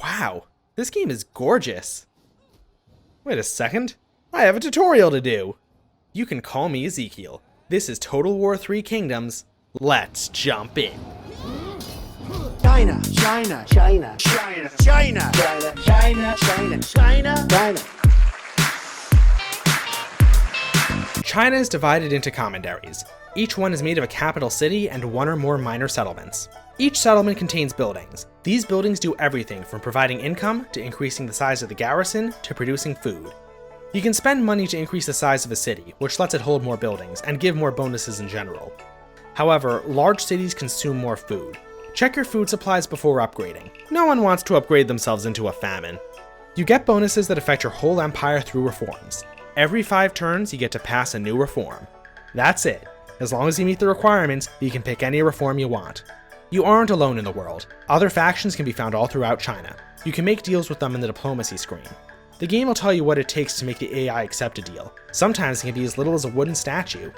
Wow, this game is gorgeous. Wait a second, I have a tutorial to do. You can call me Ezekiel. This is Total War 3 Kingdoms. Let's jump in. China, China, China, China, China, China, China, China, China, China. China is divided into commanderies. Each one is made of a capital city and one or more minor settlements. Each settlement contains buildings. These buildings do everything from providing income to increasing the size of the garrison to producing food. You can spend money to increase the size of a city, which lets it hold more buildings and give more bonuses in general. However, large cities consume more food. Check your food supplies before upgrading. No one wants to upgrade themselves into a famine. You get bonuses that affect your whole empire through reforms. Every 5 turns, you get to pass a new reform. That's it. As long as you meet the requirements, you can pick any reform you want. You aren't alone in the world. Other factions can be found all throughout China. You can make deals with them in the diplomacy screen. The game will tell you what it takes to make the AI accept a deal. Sometimes it can be as little as a wooden statue.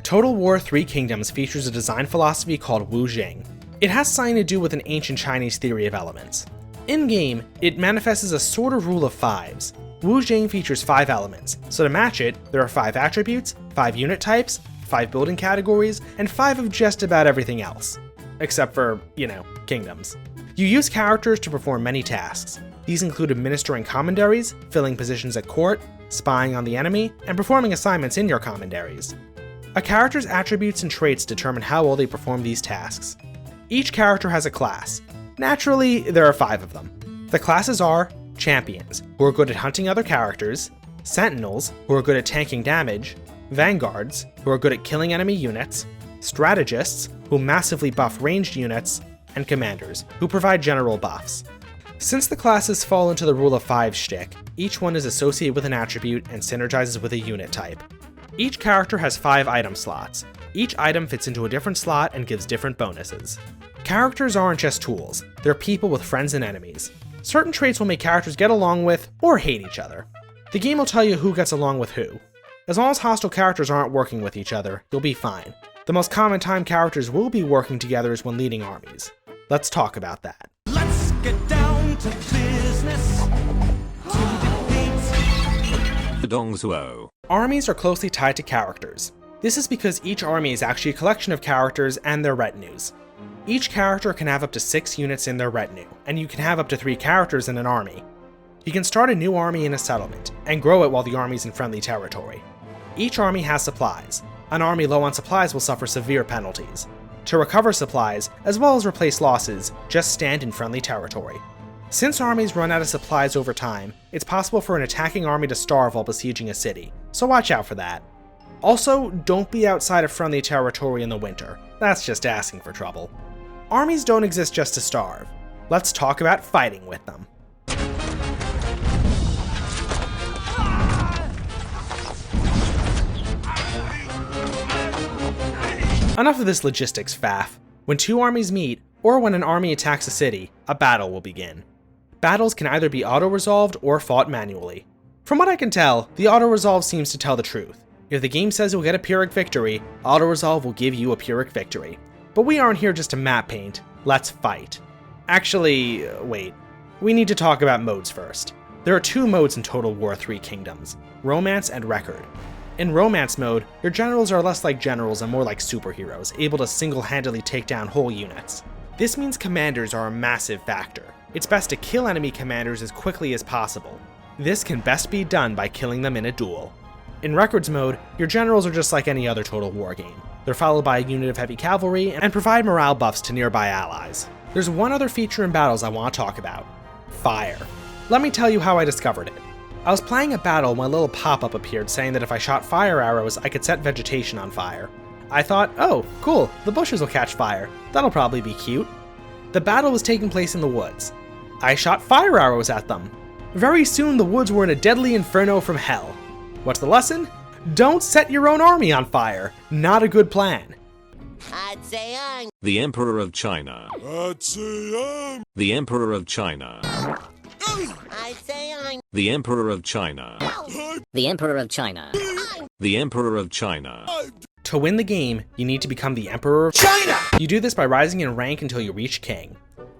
Total War 3 Kingdoms features a design philosophy called Wu Jing. It has something to do with an ancient Chinese theory of elements. In-game, it manifests as a sort of rule of 5s. Wu Jing features 5 elements, so to match it, there are 5 attributes, 5 unit types, 5 building categories, and 5 of just about everything else. Except for, kingdoms. You use characters to perform many tasks. These include administering commanderies, filling positions at court, spying on the enemy, and performing assignments in your commanderies. A character's attributes and traits determine how well they perform these tasks. Each character has a class. Naturally, there are 5 of them. The classes are Champions, who are good at hunting other characters, Sentinels, who are good at tanking damage, Vanguards, who are good at killing enemy units, Strategists, who massively buff ranged units, and Commanders, who provide general buffs. Since the classes fall into the rule of 5 shtick, each one is associated with an attribute and synergizes with a unit type. Each character has 5 item slots. Each item fits into a different slot and gives different bonuses. Characters aren't just tools, they're people with friends and enemies. Certain traits will make characters get along with or hate each other. The game will tell you who gets along with who. As long as hostile characters aren't working with each other, you'll be fine. The most common time characters will be working together is when leading armies. Let's talk about that. Let's get down to business. Armies are closely tied to characters. This is because each army is actually a collection of characters and their retinues. Each character can have up to 6 units in their retinue, and you can have up to 3 characters in an army. You can start a new army in a settlement, and grow it while the army's in friendly territory. Each army has supplies. An army low on supplies will suffer severe penalties. To recover supplies, as well as replace losses, just stand in friendly territory. Since armies run out of supplies over time, it's possible for an attacking army to starve while besieging a city, so watch out for that. Also, don't be outside of friendly territory in the winter. That's just asking for trouble. Armies don't exist just to starve. Let's talk about fighting with them. Enough of this logistics faff. When 2 armies meet, or when an army attacks a city, a battle will begin. Battles can either be auto-resolved or fought manually. From what I can tell, the auto-resolve seems to tell the truth. If the game says you'll get a Pyrrhic victory, auto-resolve will give you a Pyrrhic victory. But we aren't here just to map paint, let's fight. Actually, wait. We need to talk about modes first. There are 2 modes in Total War 3 Kingdoms, Romance and Record. In Romance mode, your generals are less like generals and more like superheroes, able to single-handedly take down whole units. This means commanders are a massive factor. It's best to kill enemy commanders as quickly as possible. This can best be done by killing them in a duel. In Records mode, your generals are just like any other Total War game. They're followed by a unit of heavy cavalry and provide morale buffs to nearby allies. There's one other feature in battles I want to talk about: fire. Let me tell you how I discovered it. I was playing a battle when a little pop-up appeared saying that if I shot fire arrows, I could set vegetation on fire. I thought, oh, cool, the bushes will catch fire. That'll probably be cute. The battle was taking place in the woods. I shot fire arrows at them. Very soon the woods were in a deadly inferno from hell. What's the lesson? Don't set your own army on fire. Not a good plan. I'd say I'm the Emperor of China. I'd say I'm The Emperor of China. I'd say I'm The Emperor of China. The Emperor of China. The Emperor of China. To win the game, you need to become the Emperor of China! You do this by rising in rank until you reach King.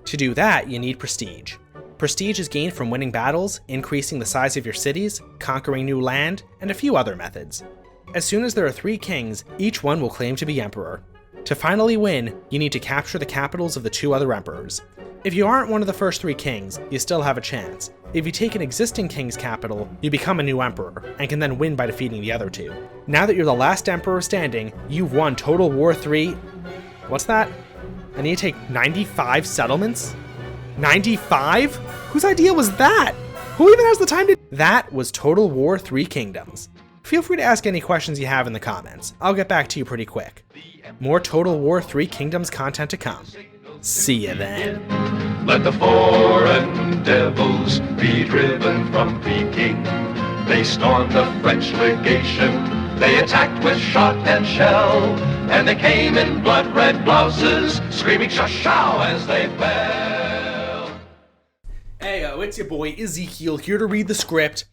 To do that, you need prestige. Prestige is gained from winning battles, increasing the size of your cities, conquering new land, and a few other methods. As soon as there are 3 kings, each one will claim to be emperor. To finally win, you need to capture the capitals of the 2 other emperors. If you aren't one of the first 3 kings, you still have a chance. If you take an existing king's capital, you become a new emperor, and can then win by defeating the other 2. Now that you're the last emperor standing, you've won Total War 3. What's that? I need to take 95 settlements? 95? Whose idea was that? Who even has the time to— That was Total War 3 Kingdoms. Feel free to ask any questions you have in the comments. I'll get back to you pretty quick. More Total War 3 Kingdoms content to come. See ya then. Let the foreign devils be driven from Peking. They stormed the French legation. They attacked with shot and shell. And they came in blood-red blouses, screaming "Shashow" as they fell. Heyo, it's your boy Ezekiel here to read the script